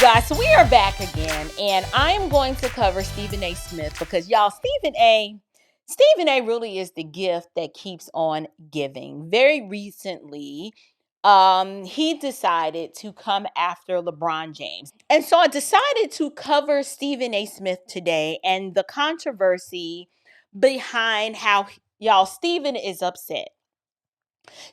guys, so we are back again, and I am going to cover Stephen A. Smith because y'all, Stephen A. really is the gift that keeps on giving. Very recently, he decided to come after LeBron James, and so I decided to cover Stephen A. Smith today and the controversy behind how y'all Stephen is upset.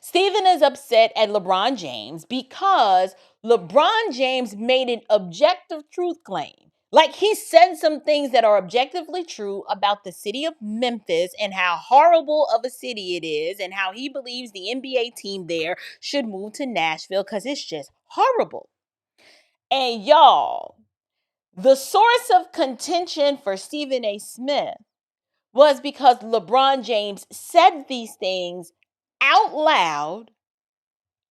Stephen is upset at LeBron James because LeBron James made an objective truth claim. Like he said some things that are objectively true about the city of Memphis and how horrible of a city it is and how he believes the NBA team there should move to Nashville because it's just horrible. And y'all, the source of contention for Stephen A. Smith was because LeBron James said these things out loud.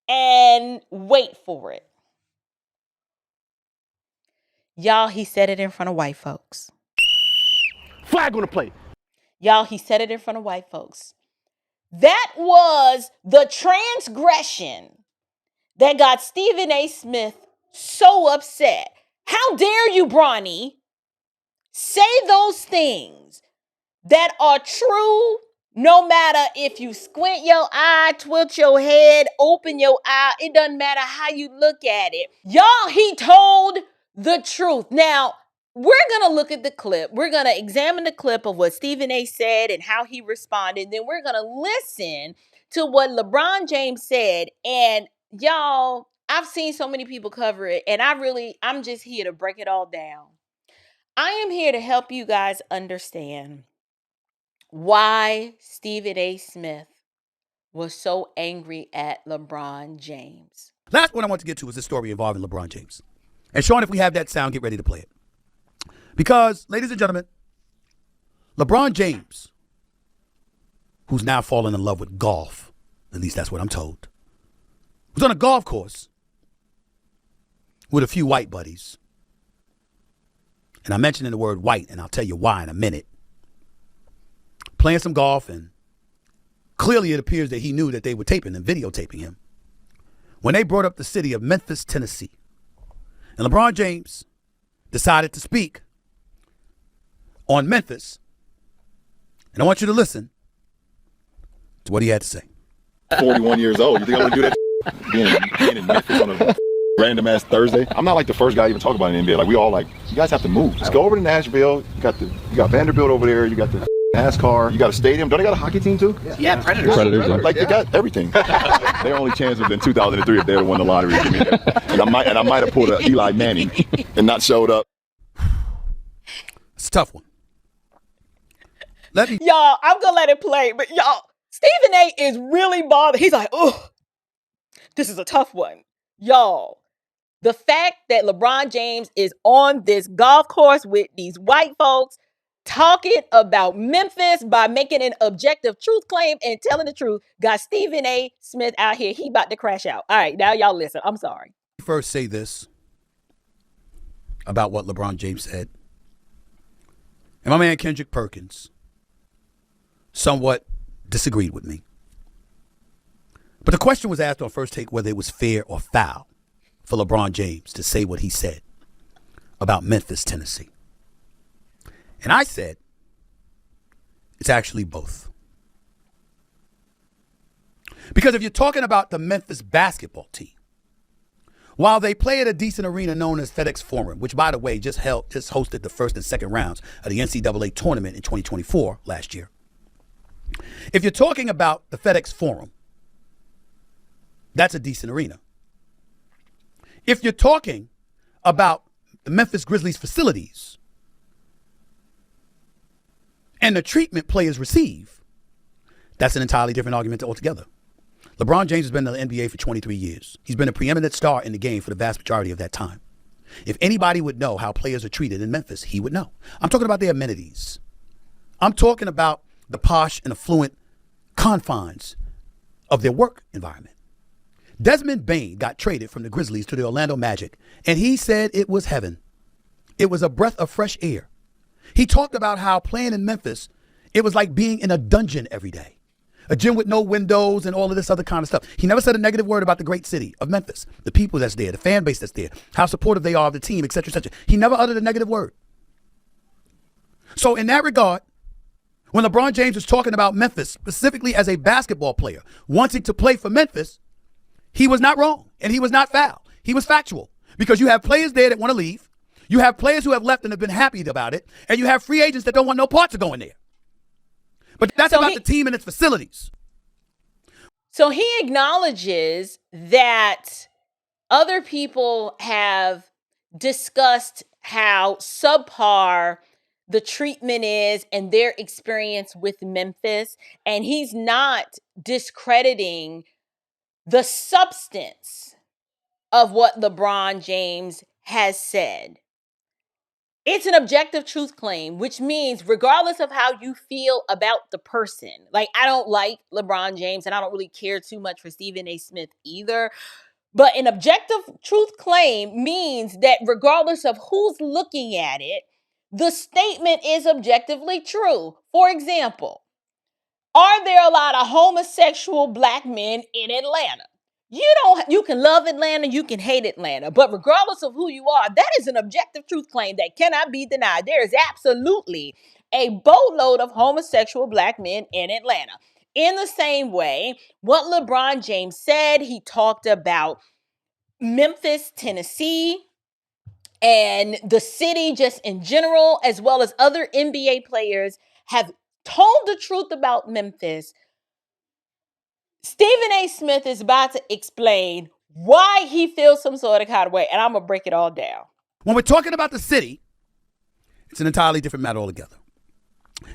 And wait for it. Y'all, he said it in front of white folks. Flag on the play. Y'all, he said it in front of white folks. That was the transgression that got Stephen A. Smith so upset. How dare you, Bronny, say those things that are true no matter if you squint your eye, tilt your head, open your eye. It doesn't matter how you look at it. Y'all, he told the truth. Now, we're going to look at the clip. We're going to examine the clip of what Stephen A. said and how he responded. Then we're going to listen to what LeBron James said. And y'all, I've seen so many people cover it. And I'm just here to break it all down. I am here to help you guys understand why Stephen A. Smith was so angry at LeBron James. Last one I want to get to is the story involving LeBron James. And Sean, if we have that sound, get ready to play it. Because, ladies and gentlemen, LeBron James, who's now fallen in love with golf, at least that's what I'm told, was on a golf course with a few white buddies. And I'm mentioning the word white, and I'll tell you why in a minute. Playing some golf, and clearly it appears that he knew that they were taping and videotaping him when they brought up the city of Memphis, Tennessee. And LeBron James decided to speak on Memphis. And I want you to listen to what he had to say. 41 years old. You think I'm going to do that? Being in Memphis on a random ass Thursday. I'm not like the first guy to even talk about it in the NBA. Like, we all like, you guys have to move. Just go over to Nashville. You got Vanderbilt over there. You got the NASCAR. You got a stadium. Don't they got a hockey team too? Yeah, Predators. Like, they got everything. Their only chance was in 2003 if they had won the lottery. And I might have pulled a Eli Manning and not showed up. It's a tough one. Y'all, I'm going to let it play. But y'all, Stephen A. is really bothered. He's like, oh, this is a tough one. Y'all, the fact that LeBron James is on this golf course with these white folks talking about Memphis by making an objective truth claim and telling the truth got Stephen A. Smith out here. He about to crash out. All right, now y'all listen. I'm sorry. First say this about what LeBron James said. And my man Kendrick Perkins somewhat disagreed with me. But the question was asked on First Take whether it was fair or foul for LeBron James to say what he said about Memphis, Tennessee. And I said, it's actually both. Because if you're talking about the Memphis basketball team, while they play at a decent arena known as FedEx Forum, which, by the way, just hosted the first and second rounds of the NCAA tournament in 2024 last year. If you're talking about the FedEx Forum, that's a decent arena. If you're talking about the Memphis Grizzlies facilities and the treatment players receive, that's an entirely different argument altogether. LeBron James has been in the NBA for 23 years. He's been a preeminent star in the game for the vast majority of that time. If anybody would know how players are treated in Memphis, he would know. I'm talking about their amenities. I'm talking about the posh and affluent confines of their work environment. Desmond Bane got traded from the Grizzlies to the Orlando Magic, and he said it was heaven. It was a breath of fresh air. He talked about how playing in Memphis, it was like being in a dungeon every day. A gym with no windows and all of this other kind of stuff. He never said a negative word about the great city of Memphis, the people that's there, the fan base that's there, how supportive they are of the team, et cetera, et cetera. He never uttered a negative word. So in that regard, when LeBron James was talking about Memphis, specifically as a basketball player, wanting to play for Memphis, he was not wrong and he was not foul. He was factual because you have players there that want to leave. You have players who have left and have been happy about it. And you have free agents that don't want no parts of going there. But that's about the team and its facilities. So he acknowledges that other people have discussed how subpar the treatment is and their experience with Memphis. And he's not discrediting the substance of what LeBron James has said. It's an objective truth claim, which means regardless of how you feel about the person, like I don't like LeBron James and I don't really care too much for Stephen A. Smith either. But an objective truth claim means that regardless of who's looking at it, the statement is objectively true. For example, are there a lot of homosexual black men in Atlanta? You can love Atlanta, you can hate Atlanta, but regardless of who you are, that is an objective truth claim that cannot be denied. There is absolutely a boatload of homosexual black men in Atlanta. In the same way, what LeBron James said, he talked about Memphis, Tennessee, and the city just in general, as well as other NBA players have told the truth about Memphis. Stephen A. Smith is about to explain why he feels some sort of kind of way, and I'm going to break it all down. When we're talking about the city, it's an entirely different matter altogether.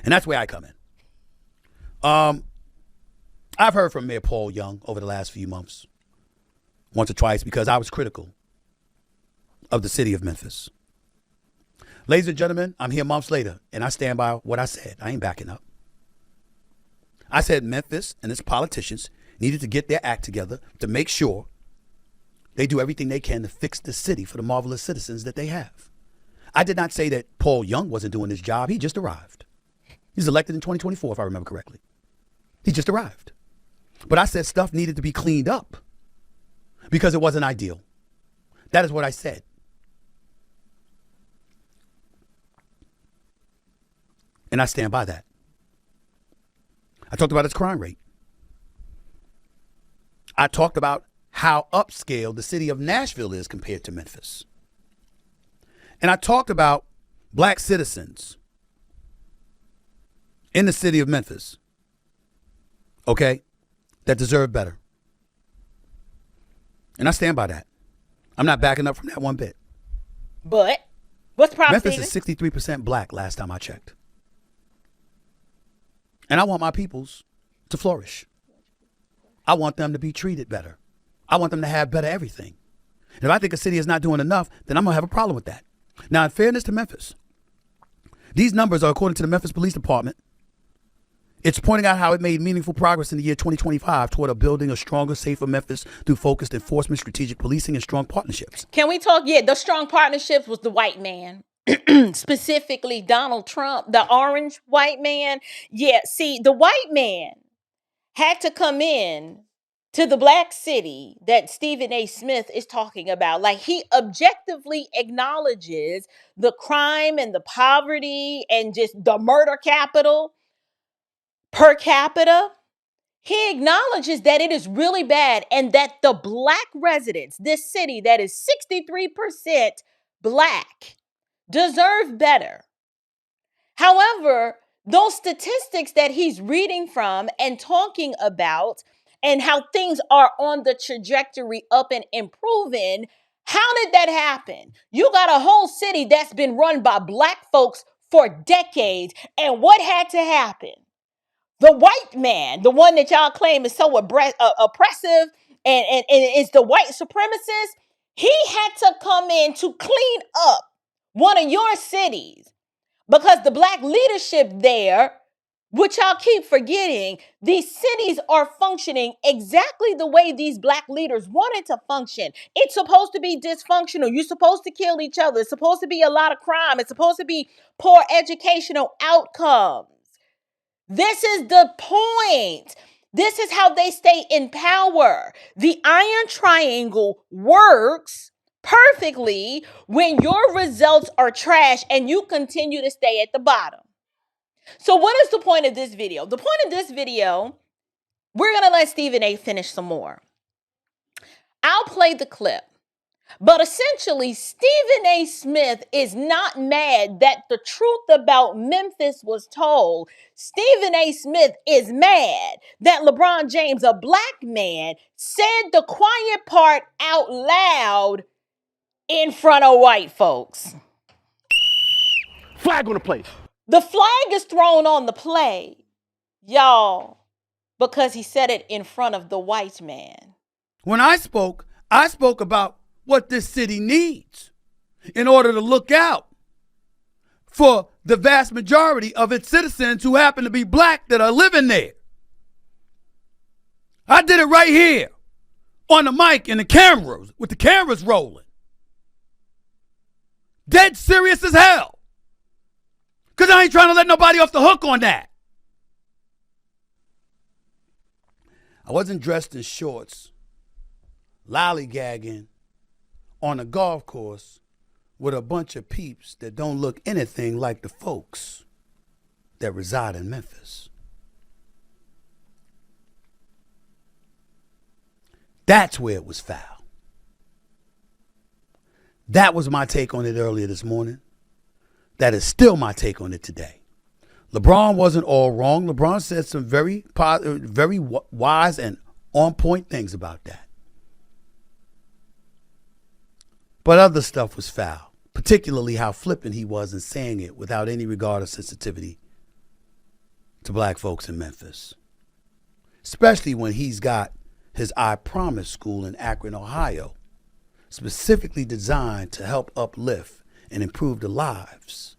And that's where I come in. I've heard from Mayor Paul Young over the last few months, once or twice, because I was critical of the city of Memphis. Ladies and gentlemen, I'm here months later, and I stand by what I said. I ain't backing up. I said Memphis and its politicians needed to get their act together to make sure they do everything they can to fix the city for the marvelous citizens that they have. I did not say that Paul Young wasn't doing his job. He just arrived. He's elected in 2024, if I remember correctly. He just arrived. But I said stuff needed to be cleaned up because it wasn't ideal. That is what I said. And I stand by that. I talked about its crime rate. I talked about how upscale the city of Nashville is compared to Memphis. And I talked about black citizens in the city of Memphis, okay, that deserve better. And I stand by that. I'm not backing up from that one bit. But what's the problem, Memphis is 63% black last time I checked. And I want my peoples to flourish. I want them to be treated better. I want them to have better everything. And if I think a city is not doing enough, then I'm going to have a problem with that. Now, in fairness to Memphis, these numbers are according to the Memphis Police Department. It's pointing out how it made meaningful progress in the year 2025 toward building a stronger, safer Memphis through focused enforcement, strategic policing, and strong partnerships. Can we talk? Yeah, the strong partnerships was the white man. Specifically Donald Trump, the orange white man. Yeah, see, the white man had to come in to the black city that Stephen A. Smith is talking about. Like, he objectively acknowledges the crime and the poverty and just the murder capital per capita. He acknowledges that it is really bad and that the black residents, this city that is 63% black, deserve better. However, those statistics that he's reading from and talking about and how things are on the trajectory up and improving, how did that happen? You got a whole city that's been run by black folks for decades, and what had to happen? The white man, the one that y'all claim is so oppressive and is the white supremacist, he had to come in to clean up one of your cities because the black leadership there, which y'all keep forgetting, these cities are functioning exactly the way these black leaders wanted to function. It's supposed to be dysfunctional. You're supposed to kill each other. It's supposed to be a lot of crime. It's supposed to be poor educational outcomes. This is the point. This is how they stay in power. The iron triangle works perfectly when your results are trash and you continue to stay at the bottom. So what is the point of this video? The point of this video, we're going to let Stephen A finish some more. I'll play the clip. But essentially, Stephen A. Smith is not mad that the truth about Memphis was told. Stephen A. Smith is mad that LeBron James, a black man, said the quiet part out loud in front of white folks. Flag on the play. The flag is thrown on the play, y'all, because he said it in front of the white man. When I spoke about what this city needs in order to look out for the vast majority of its citizens who happen to be black that are living there. I did it right here on the mic and the cameras, with the cameras rolling. Dead serious as hell. Because I ain't trying to let nobody off the hook on that. I wasn't dressed in shorts, lollygagging on a golf course with a bunch of peeps that don't look anything like the folks that reside in Memphis. That's where it was foul. That was my take on it earlier this morning. That is still my take on it today. LeBron wasn't all wrong. LeBron said some very wise and on point things about that. But other stuff was foul, particularly how flippant he was in saying it without any regard or sensitivity to black folks in Memphis. Especially when he's got his I Promise school in Akron, Ohio, specifically designed to help uplift and improve the lives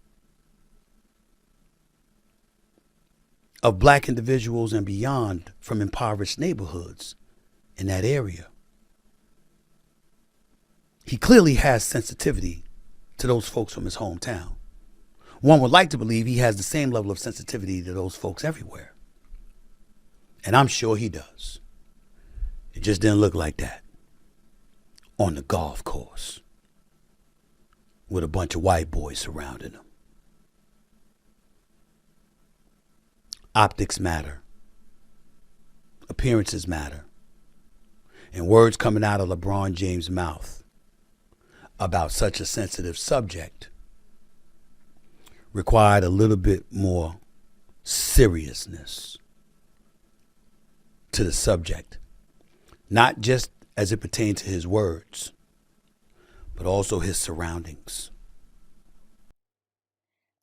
of black individuals and beyond from impoverished neighborhoods in that area. He clearly has sensitivity to those folks from his hometown. One would like to believe he has the same level of sensitivity to those folks everywhere. And I'm sure he does. It just didn't look like that on the golf course with a bunch of white boys surrounding him. Optics matter. Appearances matter. And words coming out of LeBron James' mouth about such a sensitive subject required a little bit more seriousness to the subject, not just as it pertains to his words, but also his surroundings.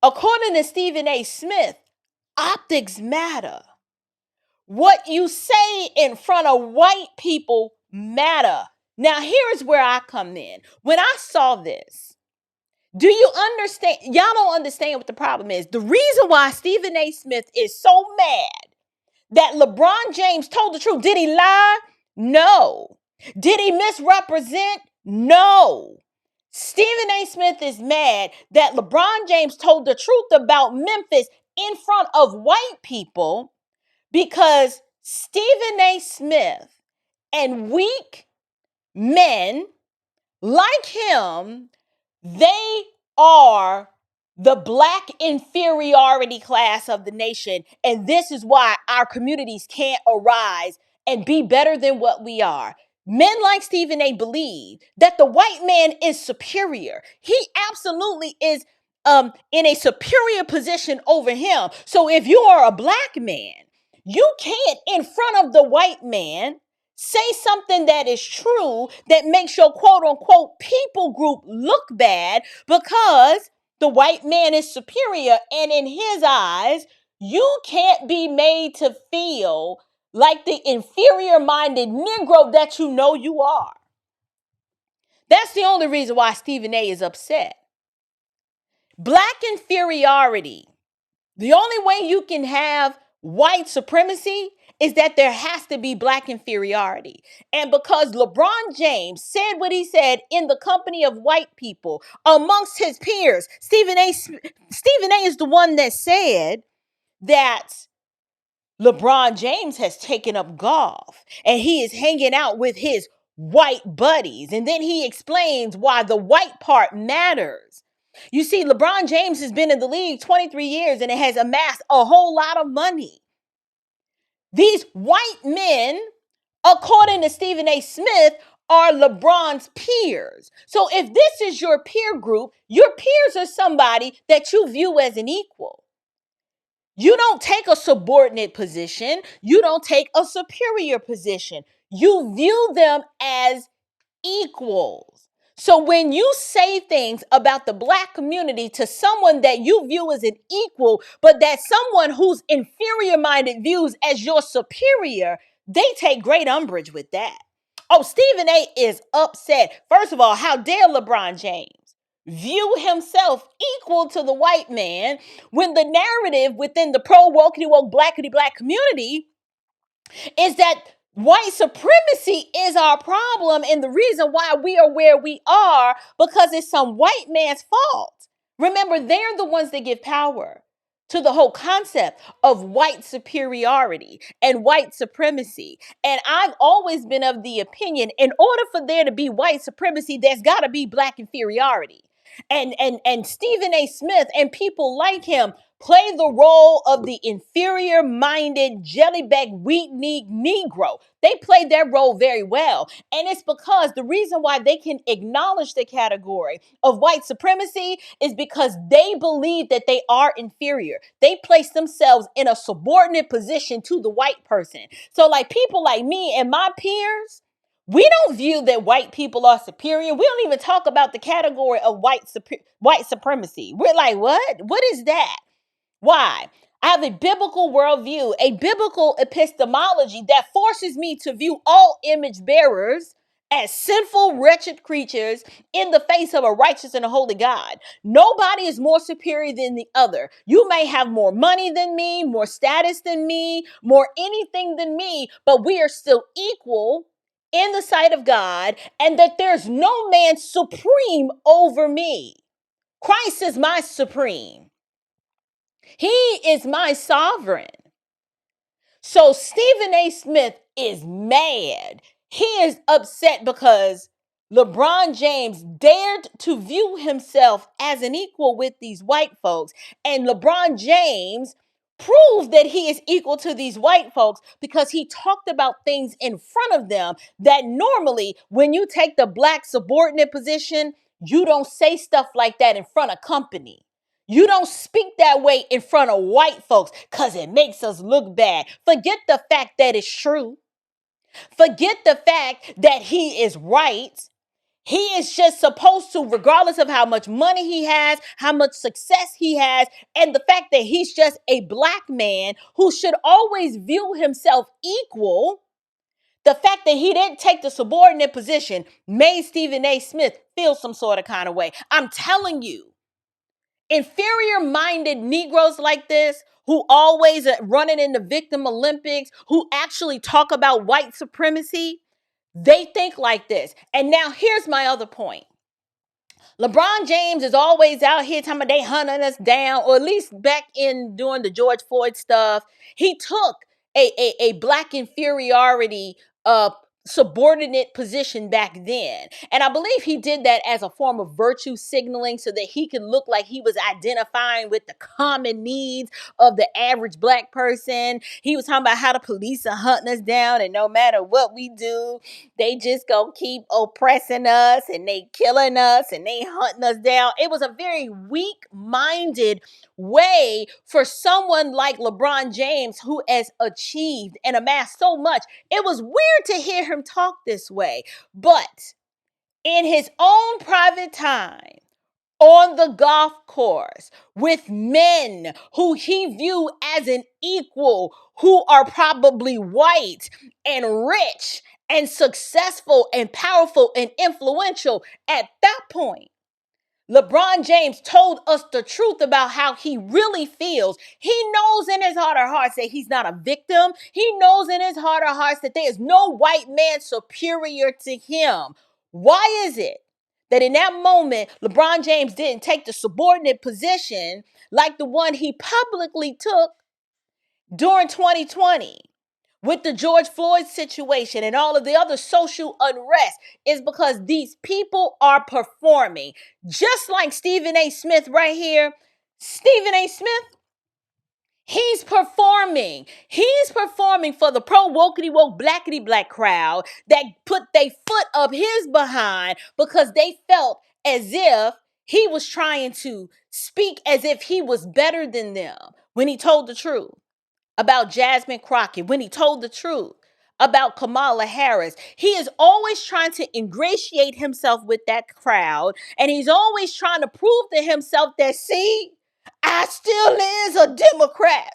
According to Stephen A. Smith, optics matter. What you say in front of white people matter. Now, here's where I come in. When I saw this, do you understand? Y'all don't understand what the problem is. The reason why Stephen A. Smith is so mad that LeBron James told the truth. Did he lie? No. Did he misrepresent? No. Stephen A. Smith is mad that LeBron James told the truth about Memphis in front of white people because Stephen A. Smith and weak men like him, they are the black inferiority class of the nation. And this is why our communities can't arise and be better than what we are. Men like Stephen A. believe that the white man is superior. He absolutely is in a superior position over him. So if you are a black man, you can't, in front of the white man, say something that is true that makes your quote unquote people group look bad because the white man is superior. And in his eyes, you can't be made to feel like the inferior minded Negro that you know you are. That's the only reason why Stephen A. is upset. Black inferiority. The only way you can have white supremacy is that there has to be black inferiority. And because LeBron James said what he said in the company of white people amongst his peers, Stephen A. is the one that said that LeBron James has taken up golf and he is hanging out with his white buddies. And then he explains why the white part matters. You see, LeBron James has been in the league 23 years and it has amassed a whole lot of money. These white men, according to Stephen A. Smith, are LeBron's peers. So if this is your peer group, your peers are somebody that you view as an equal. You don't take a subordinate position. You don't take a superior position. You view them as equals. So when you say things about the Black community to someone that you view as an equal, but that someone who's inferior minded views as your superior, they take great umbrage with that. Oh, Stephen A is upset. First of all, how dare LeBron James view himself equal to the white man when the narrative within the pro wokey woke blackity black community is that white supremacy is our problem and the reason why we are where we are because it's some white man's fault. Remember, they're the ones that give power to the whole concept of white superiority and white supremacy. And I've always been of the opinion, in order for there to be white supremacy, there's got to be black inferiority. And Stephen A. Smith and people like him play the role of the inferior-minded, jellyback, weak-kneed Negro. They play their role very well. And it's because the reason why they can acknowledge the category of white supremacy is because they believe that they are inferior. They place themselves in a subordinate position to the white person. So like people like me and my peers, we don't view that white people are superior. We don't even talk about the category of white supremacy. We're like, what? What is that? Why? I have a biblical worldview, a biblical epistemology that forces me to view all image bearers as sinful, wretched creatures in the face of a righteous and a holy God. Nobody is more superior than the other. You may have more money than me, more status than me, more anything than me, but we are still equal in the sight of God, and that there's no man supreme over me. Christ is my supreme. He is my sovereign. So Stephen A. Smith is mad. He is upset because LeBron James dared to view himself as an equal with these white folks. And LeBron James proved that he is equal to these white folks because he talked about things in front of them that normally when you take the black subordinate position, you don't say stuff like that in front of company. You don't speak that way in front of white folks because it makes us look bad. Forget the fact that it's true. Forget the fact that he is right. He is just supposed to, regardless of how much money he has, how much success he has, and the fact that he's just a black man who should always view himself equal. The fact that he didn't take the subordinate position made Stephen A. Smith feel some sort of kind of way. I'm telling you. Inferior-minded Negroes like this, who always are running in the victim Olympics, who actually talk about white supremacy, they think like this. And now here's my other point. LeBron James is always out here talking about they hunting us down, or at least back in during the George Floyd stuff, he took a black inferiority subordinate position back then. And I believe he did that as a form of virtue signaling so that he could look like he was identifying with the common needs of the average black person. He was talking about how the police are hunting us down and no matter what we do, they just gonna keep oppressing us and they killing us and they hunting us down. It was a very weak-minded way for someone like LeBron James who has achieved and amassed so much. It was weird to hear him talk this way, but in his own private time, on the golf course with men who he viewed as an equal, who are probably white and rich and successful and powerful and influential at that point, LeBron James told us the truth about how he really feels. He knows in his heart of hearts that he's not a victim. He knows in his heart of hearts that there is no white man superior to him. Why is it that in that moment, LeBron James didn't take the subordinate position like the one he publicly took, during 2020 with the George Floyd situation and all of the other social unrest is because these people are performing. Just like Stephen A. Smith right here. Stephen A. Smith, he's performing. He's performing for the pro-wokety woke blackety black crowd that put their foot up his behind because they felt as if he was trying to speak as if he was better than them when he told the truth about Jasmine Crockett, when he told the truth about Kamala Harris. He is always trying to ingratiate himself with that crowd, and he's always trying to prove to himself that, see, I still is a Democrat.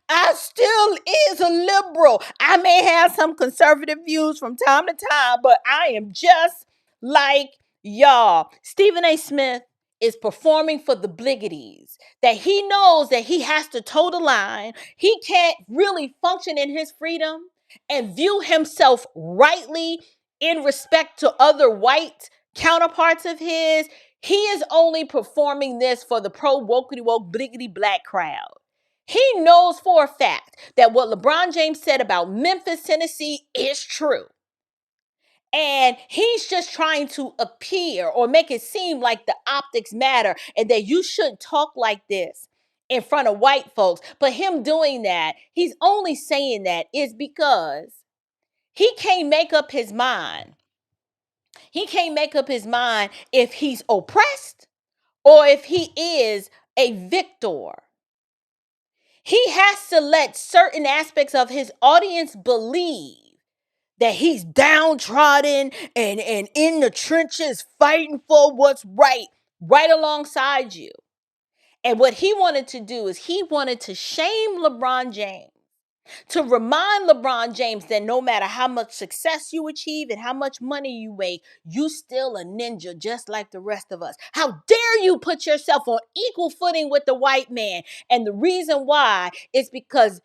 I still is a liberal. I may have some conservative views from time to time, but I am just like y'all. Stephen A. Smith is performing for the bliggities, that he knows that he has to toe the line. He can't really function in his freedom and view himself rightly in respect to other white counterparts of his. He is only performing this for the pro-wokety woke bliggity black crowd. He knows for a fact that what LeBron James said about Memphis, Tennessee is true. And he's just trying to appear or make it seem like the optics matter and that you shouldn't talk like this in front of white folks. But him doing that, he's only saying that is because he can't make up his mind. He can't make up his mind if he's oppressed or if he is a victor. He has to let certain aspects of his audience believe that he's downtrodden and in the trenches fighting for what's right alongside you. And what he wanted to do is he wanted to shame LeBron James, to remind LeBron James that no matter how much success you achieve and how much money you make, you still a ninja just like the rest of us. How dare you put yourself on equal footing with the white man? And the reason why is because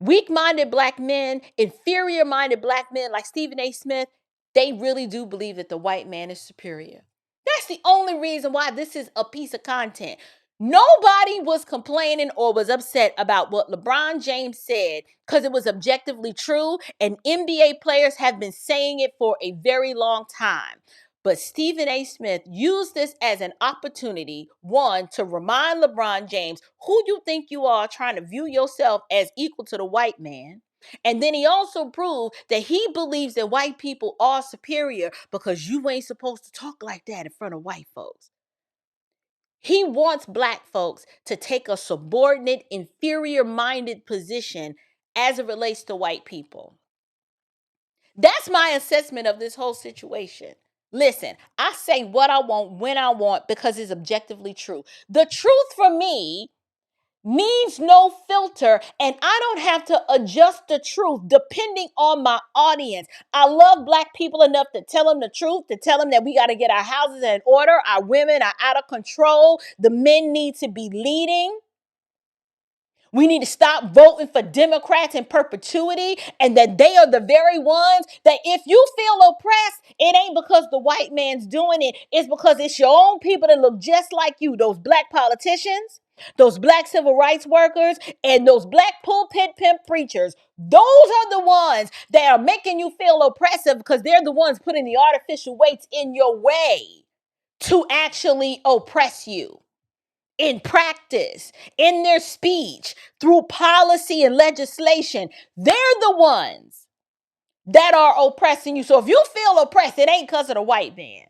weak-minded black men, inferior-minded black men like Stephen A. Smith, they really do believe that the white man is superior. That's the only reason why this is a piece of content. Nobody was complaining or was upset about what LeBron James said because it was objectively true, and NBA players have been saying it for a very long time. But Stephen A. Smith used this as an opportunity, one, to remind LeBron James who you think you are, trying to view yourself as equal to the white man. And then he also proved that he believes that white people are superior because you ain't supposed to talk like that in front of white folks. He wants black folks to take a subordinate, inferior-minded position as it relates to white people. That's my assessment of this whole situation. Listen, I say what I want when I want because it's objectively true. The truth for me needs no filter, and I don't have to adjust the truth depending on my audience. I love black people enough to tell them the truth, to tell them that we got to get our houses in order. Our women are out of control. The men need to be leading. We need to stop voting for Democrats in perpetuity, and that they are the very ones that if you feel oppressed, it ain't because the white man's doing it. It's because it's your own people that look just like you, those black politicians, those black civil rights workers, and those black pulpit pimp preachers. Those are the ones that are making you feel oppressive because they're the ones putting the artificial weights in your way to actually oppress you. In practice, in their speech, through policy and legislation, they're the ones that are oppressing you. So if you feel oppressed, it ain't because of the white man.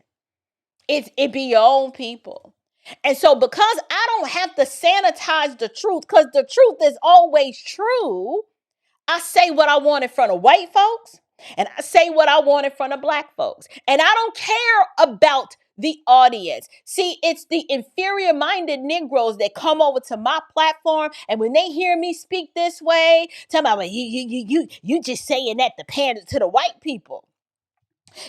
It be your own people. And so because I don't have to sanitize the truth, because the truth is always true, I say what I want in front of white folks, and I say what I want in front of black folks. And I don't care about the audience. See, it's the inferior-minded Negroes that come over to my platform, and when they hear me speak this way, tell me, you just saying that to pander to the white people.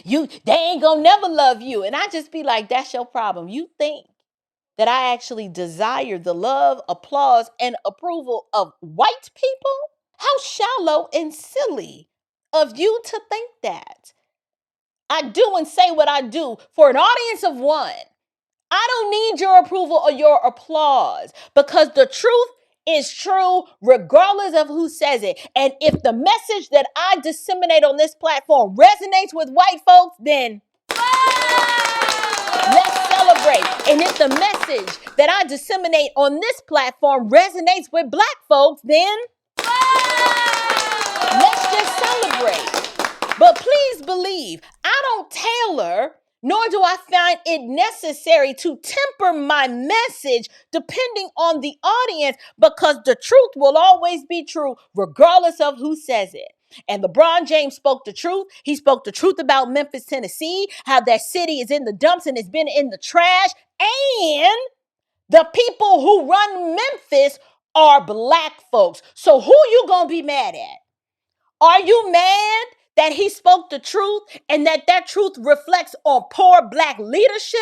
They ain't gonna never love you. And I just be like, that's your problem. You think that I actually desire the love, applause, and approval of white people? How shallow and silly of you to think that. I do and say what I do for an audience of one. I don't need your approval or your applause because the truth is true regardless of who says it. And if the message that I disseminate on this platform resonates with white folks, then let's celebrate. And if the message that I disseminate on this platform resonates with black folks, then let's just celebrate. But please believe, I don't tailor, nor do I find it necessary to temper my message depending on the audience, because the truth will always be true regardless of who says it. And LeBron James spoke the truth. He spoke the truth about Memphis, Tennessee, how that city is in the dumps and it's been in the trash. And the people who run Memphis are black folks. So who you gonna be mad at? Are you mad that he spoke the truth and that truth reflects on poor black leadership?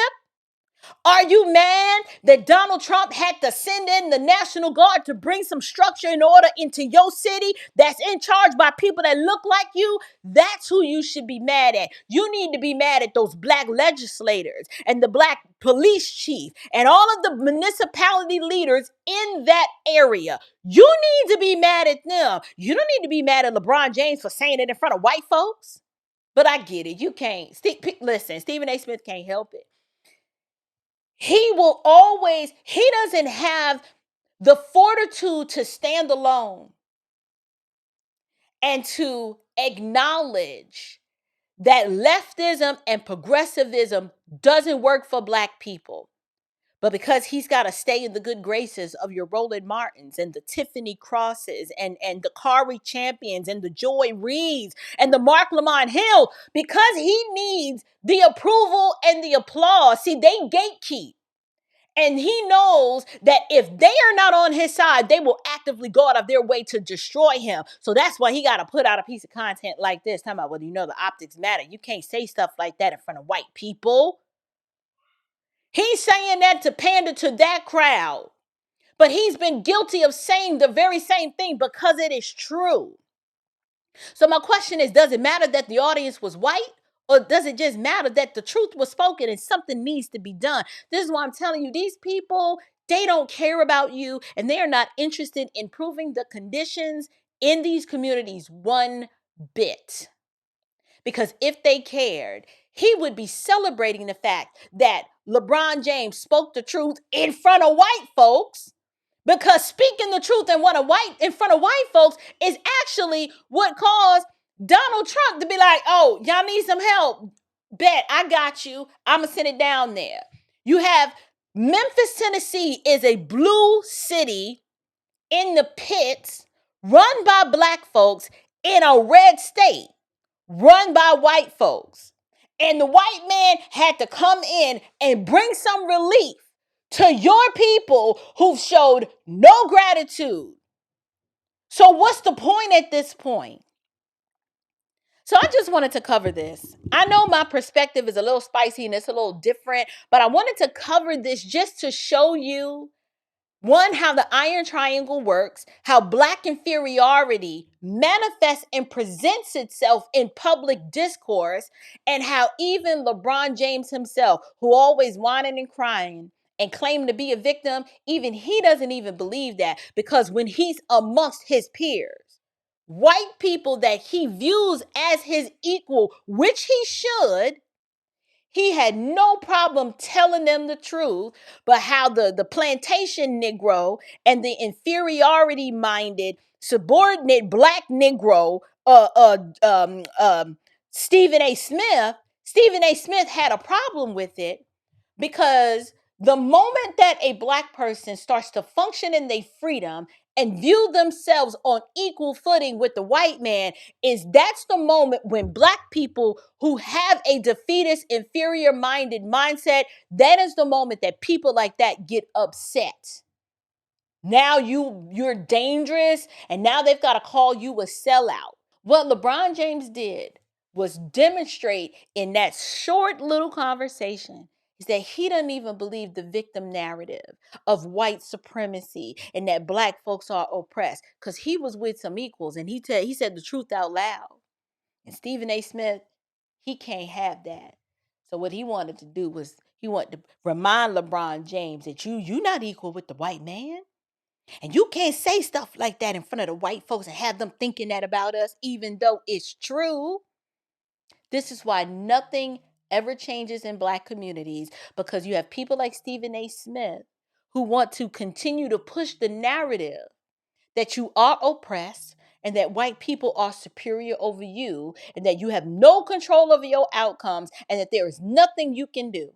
Are you mad that Donald Trump had to send in the National Guard to bring some structure and order into your city that's in charge by people that look like you? That's who you should be mad at. You need to be mad at those black legislators and the black police chief and all of the municipality leaders in that area. You need to be mad at them. You don't need to be mad at LeBron James for saying it in front of white folks. But I get it. You can't. Listen, Stephen A. Smith can't help it. He doesn't have the fortitude to stand alone and to acknowledge that leftism and progressivism doesn't work for black people. But because he's got to stay in the good graces of your Roland Martins and the Tiffany Crosses and the Kari Champions and the Joy Reeds and the Mark Lamont Hill, because he needs the approval and the applause. See, they gatekeep. And he knows that if they are not on his side, they will actively go out of their way to destroy him. So that's why he got to put out a piece of content like this. Talking about, well, the optics matter. You can't say stuff like that in front of white people. He's saying that to pander to that crowd. But he's been guilty of saying the very same thing because it is true. So my question is, does it matter that the audience was white? Or does it just matter that the truth was spoken and something needs to be done? This is why I'm telling you, these people, they don't care about you and they are not interested in improving the conditions in these communities one bit. Because if they cared, he would be celebrating the fact that LeBron James spoke the truth in front of white folks. Because speaking the truth in front of white folks is actually what caused Donald Trump to be like, oh, y'all need some help. Bet, I got you. I'm going to send it down there. You have Memphis, Tennessee is a blue city in the pits run by black folks in a red state run by white folks. And the white man had to come in and bring some relief to your people who've showed no gratitude. So what's the point at this point? So I just wanted to cover this. I know my perspective is a little spicy and it's a little different, but I wanted to cover this just to show you, one, how the iron triangle works, how black inferiority manifests and presents itself in public discourse, and how even LeBron James himself, who always whining and crying and claimed to be a victim, even he doesn't even believe that, because when he's amongst his peers, white people that he views as his equal, which he should, he had no problem telling them the truth, but how the plantation Negro and the inferiority-minded, subordinate black Negro, Stephen A. Smith had a problem with it, because the moment that a black person starts to function in their freedom and view themselves on equal footing with the white man, that's the moment when black people who have a defeatist, inferior-minded mindset, that is the moment that people like that get upset. Now you're dangerous, and now they've got to call you a sellout. What LeBron James did was demonstrate in that short little conversation is that he doesn't even believe the victim narrative of white supremacy and that black folks are oppressed, because he was with some equals and he said the truth out loud. And Stephen A. Smith, he can't have that. So what he wanted to do was he wanted to remind LeBron James that you're not equal with the white man. And you can't say stuff like that in front of the white folks and have them thinking that about us, even though it's true. This is why nothing ever changes in Black communities, because you have people like Stephen A. Smith who want to continue to push the narrative that you are oppressed and that white people are superior over you and that you have no control over your outcomes and that there is nothing you can do.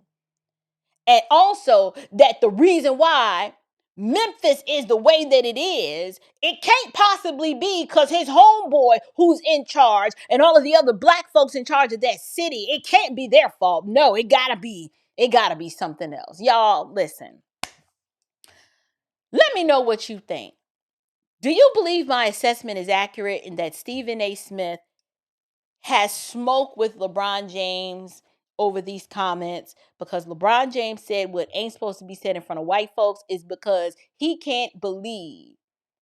And also that the reason why Memphis is the way that it is, it can't possibly be because his homeboy who's in charge and all of the other Black folks in charge of that city, it can't be their fault. No, it gotta be something else. Y'all, listen. Let me know what you think. Do you believe my assessment is accurate in that Stephen A. Smith has smoke with LeBron James over these comments because LeBron James said what ain't supposed to be said in front of white folks is because he can't believe.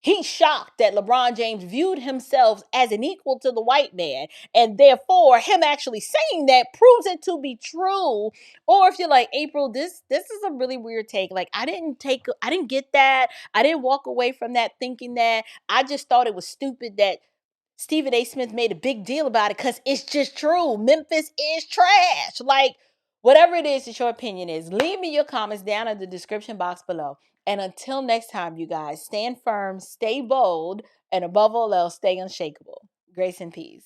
He's shocked that LeBron James viewed himself as an equal to the white man, and therefore him actually saying that proves it to be true. Or if you're like, April, this is a really weird take. Like I didn't get that. I didn't walk away from that thinking that. I just thought it was stupid that Stephen A. Smith made a big deal about it because it's just true. Memphis is trash. Like, whatever it is that your opinion is, leave me your comments down in the description box below. And until next time, you guys, stand firm, stay bold, and above all else, stay unshakable. Grace and peace.